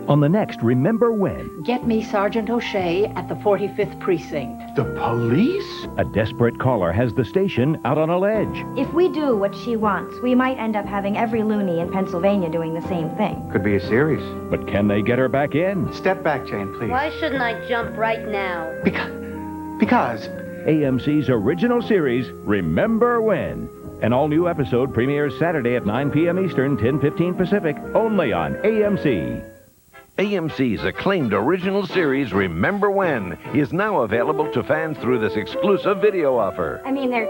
On the next Remember When, Get me Sergeant O'Shea at the 45th Precinct. The police? a desperate caller has the station out on a ledge. If we do what she wants, we might end up having every loony in Pennsylvania doing the same thing. Could be a series. But can they get her back in? Step back, Jane, please. Why shouldn't I jump right now? Because... AMC's original series, Remember When. An all-new episode premieres Saturday at 9 p.m. Eastern, 10:15 Pacific, only on AMC. AMC's acclaimed original series, Remember When, is now available to fans through this exclusive video offer. I mean, they're,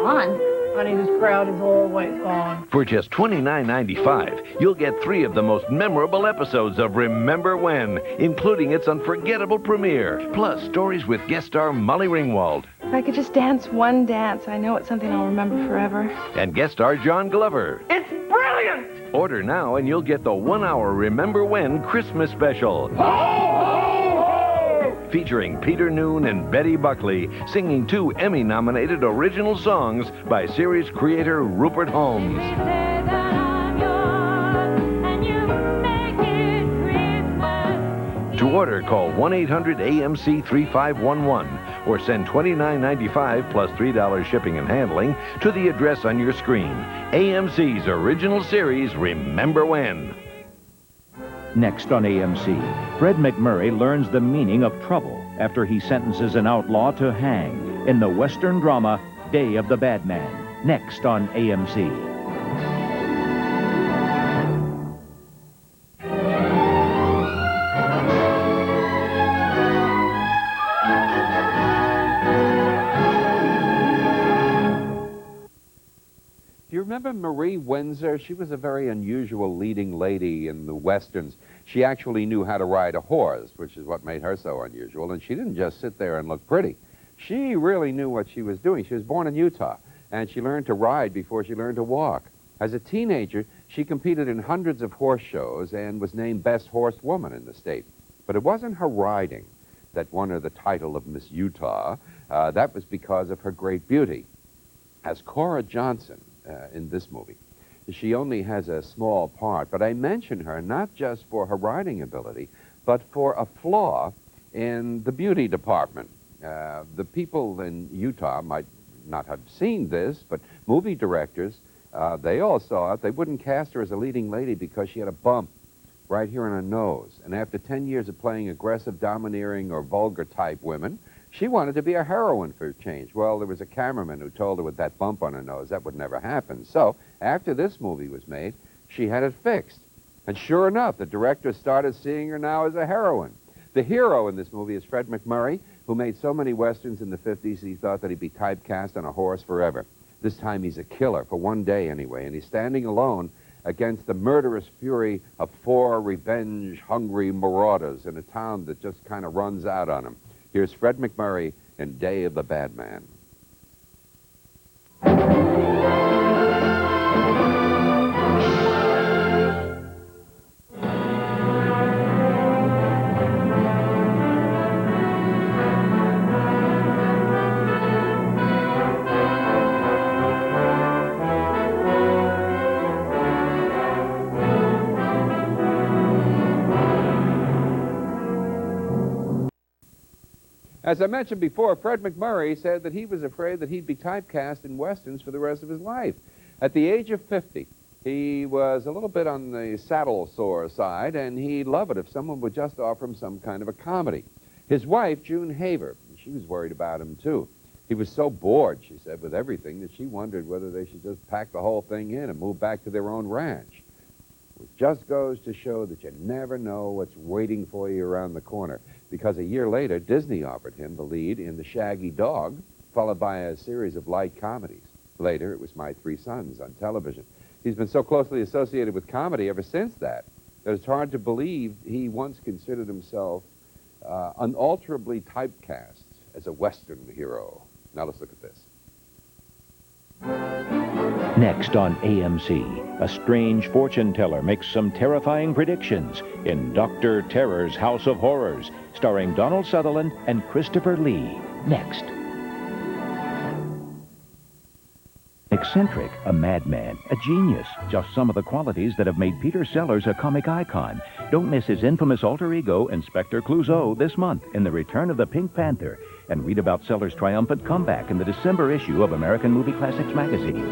on. Honey, this crowd is always gone. For just $29.95, you'll get 3 of the most memorable episodes of Remember When, including its unforgettable premiere, plus stories with guest star Molly Ringwald. If I could just dance one dance, I know it's something I'll remember forever. And guest star John Glover. It's brilliant! Order now and you'll get the 1-hour Remember When Christmas special. Ho, ho, ho! Featuring Peter Noon and Betty Buckley singing 2 Emmy-nominated original songs by series creator Rupert Holmes. To order, call 1-800-AMC-3511 or send $29.95 plus $3 shipping and handling to the address on your screen. AMC's original series, Remember When. Next on AMC, Fred McMurray learns the meaning of trouble after he sentences an outlaw to hang in the Western drama Day of the Bad Man. Next on AMC. Do you remember Marie Windsor? She was a very unusual leading lady in the Westerns. She actually knew how to ride a horse, which is what made her so unusual. And she didn't just sit there and look pretty. She really knew what she was doing. She was born in Utah, and she learned to ride before she learned to walk. As a teenager, she competed in hundreds of horse shows and was named Best Horsewoman in the state. But it wasn't her riding that won her the title of Miss Utah. That was because of her great beauty. As Cora Johnson, in this movie. She only has a small part, but I mention her not just for her writing ability, but for a flaw in the beauty department. The people in Utah might not have seen this, but movie directors, they all saw it. They wouldn't cast her as a leading lady because she had a bump right here on her nose. And after 10 years of playing aggressive, domineering, or vulgar type women, she wanted to be a heroine for a change. Well, there was a cameraman who told her with that bump on her nose that would never happen. So, after this movie was made, she had it fixed. And sure enough, the director started seeing her now as a heroine. The hero in this movie is Fred McMurray, who made so many Westerns in the 50s he thought that he'd be typecast on a horse forever. This time he's a killer, for one day anyway, and he's standing alone against the murderous fury of 4 revenge-hungry marauders in a town that just kind of runs out on him. Here's Fred McMurray in Day of the Bad Man. As I mentioned before, Fred McMurray said that he was afraid that he'd be typecast in Westerns for the rest of his life. At the age of 50, he was a little bit on the saddle sore side, and he'd love it if someone would just offer him some kind of a comedy. His wife, June Haver, she was worried about him, too. He was so bored, she said, with everything that she wondered whether they should just pack the whole thing in and move back to their own ranch. It just goes to show that you never know what's waiting for you around the corner, because a year later, Disney offered him the lead in The Shaggy Dog, followed by a series of light comedies. Later, it was My Three Sons on television. He's been so closely associated with comedy ever since that it's hard to believe he once considered himself unalterably typecast as a Western hero. Now let's look at this. Next on AMC, a strange fortune teller makes some terrifying predictions in Dr. Terror's House of Horrors, starring Donald Sutherland and Christopher Lee. Next. Eccentric, a madman, a genius. Just some of the qualities that have made Peter Sellers a comic icon. Don't miss his infamous alter ego, Inspector Clouseau, this month in The Return of the Pink Panther. And read about Sellers' triumphant comeback in the December issue of American Movie Classics magazine.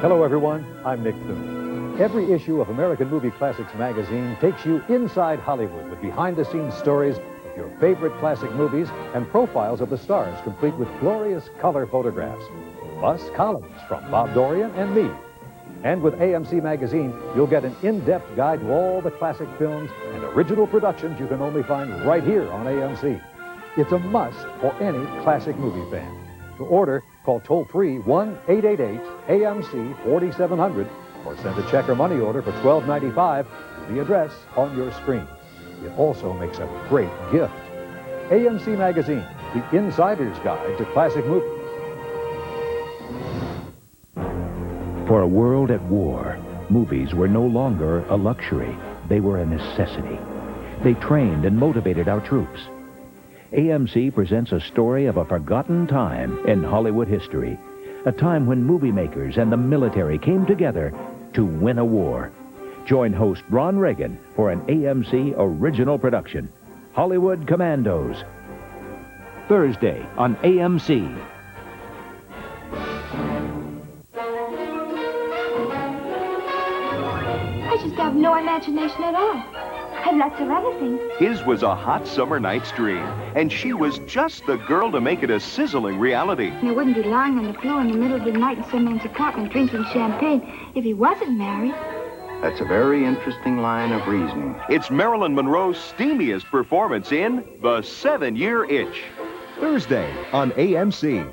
Hello, everyone. I'm Nick Thune. Every issue of American Movie Classics magazine takes you inside Hollywood with behind-the-scenes stories of your favorite classic movies and profiles of the stars, complete with glorious color photographs. Plus, columns from Bob Dorian and me. And with AMC Magazine, you'll get an in-depth guide to all the classic films and original productions you can only find right here on AMC. It's a must for any classic movie fan. To order, call toll-free 1-888-AMC-4700 or send a check or money order for $12.95 to the address on your screen. It also makes a great gift. AMC Magazine, the insider's guide to classic movies. For a world at war, movies were no longer a luxury. They were a necessity. They trained and motivated our troops. AMC presents a story of a forgotten time in Hollywood history. A time when movie makers and the military came together to win a war. Join host Ron Reagan for an AMC original production, Hollywood Commandos. Thursday on AMC. I just have no imagination at all. I've lots of other things. His was a hot summer night's dream, and she was just the girl to make it a sizzling reality. I wouldn't be lying on the floor in the middle of the night in some man's apartment drinking champagne if he wasn't married. That's a very interesting line of reasoning. It's Marilyn Monroe's steamiest performance in The 7-Year Itch. Thursday on AMC.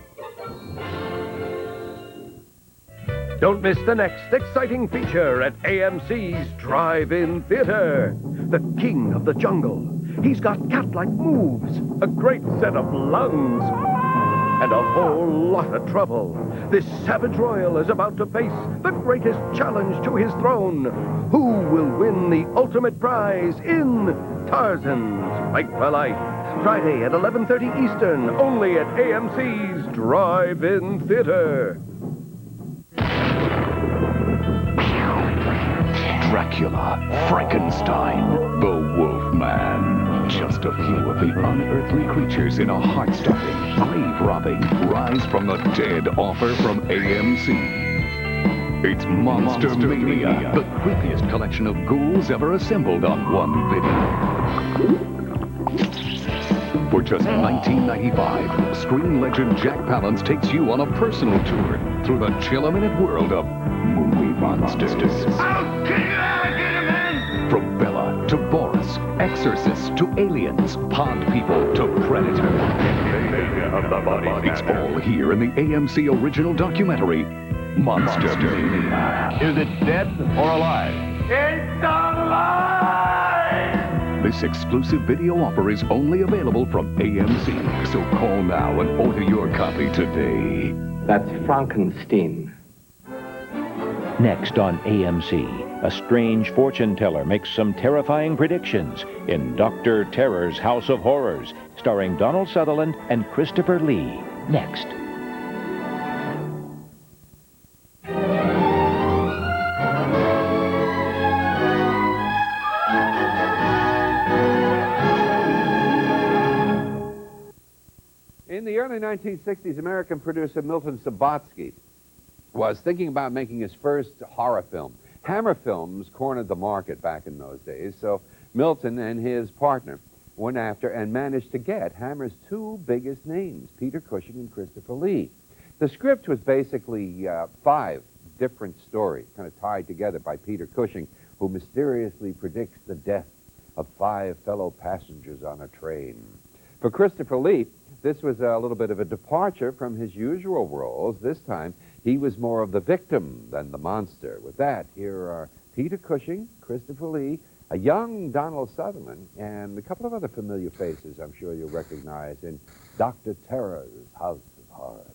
Don't miss the next exciting feature at AMC's Drive-In Theater. The King of the Jungle. He's got cat-like moves, a great set of lungs, and a whole lot of trouble. This savage royal is about to face the greatest challenge to his throne. Who will win the ultimate prize in Tarzan's Fight for Life? Friday at 11:30 Eastern, only at AMC's Drive-In Theater. Dracula, Frankenstein, the Wolfman. Just a few of the unearthly creatures in a heart-stopping, grave-robbing, rise from the dead offer from AMC. It's Monster Mania, the creepiest collection of ghouls ever assembled on one video. For just $19.95, screen legend Jack Palance takes you on a personal tour through the chill-a-minute world of movie monsters. I'll kill you again! From Bella to Boris, exorcists to aliens, pond people to predator. It's all here in the AMC original documentary, Monster Mania. Is it dead or alive? It's alive! This exclusive video offer is only available from AMC, so call now and order your copy today. That's Frankenstein. Next on AMC, a strange fortune teller makes some terrifying predictions in Dr. Terror's House of Horrors, starring Donald Sutherland and Christopher Lee. Next. In the early 1960s, American producer Milton Subotsky was thinking about making his first horror film. Hammer Films cornered the market back in those days, so Milton and his partner went after and managed to get Hammer's two biggest names, Peter Cushing and Christopher Lee. The script was basically 5 different stories, kind of tied together by Peter Cushing, who mysteriously predicts the death of 5 fellow passengers on a train. For Christopher Lee, this was a little bit of a departure from his usual roles. This time, he was more of the victim than the monster. With that, here are Peter Cushing, Christopher Lee, a young Donald Sutherland, and a couple of other familiar faces I'm sure you'll recognize in Dr. Terror's House of Horrors.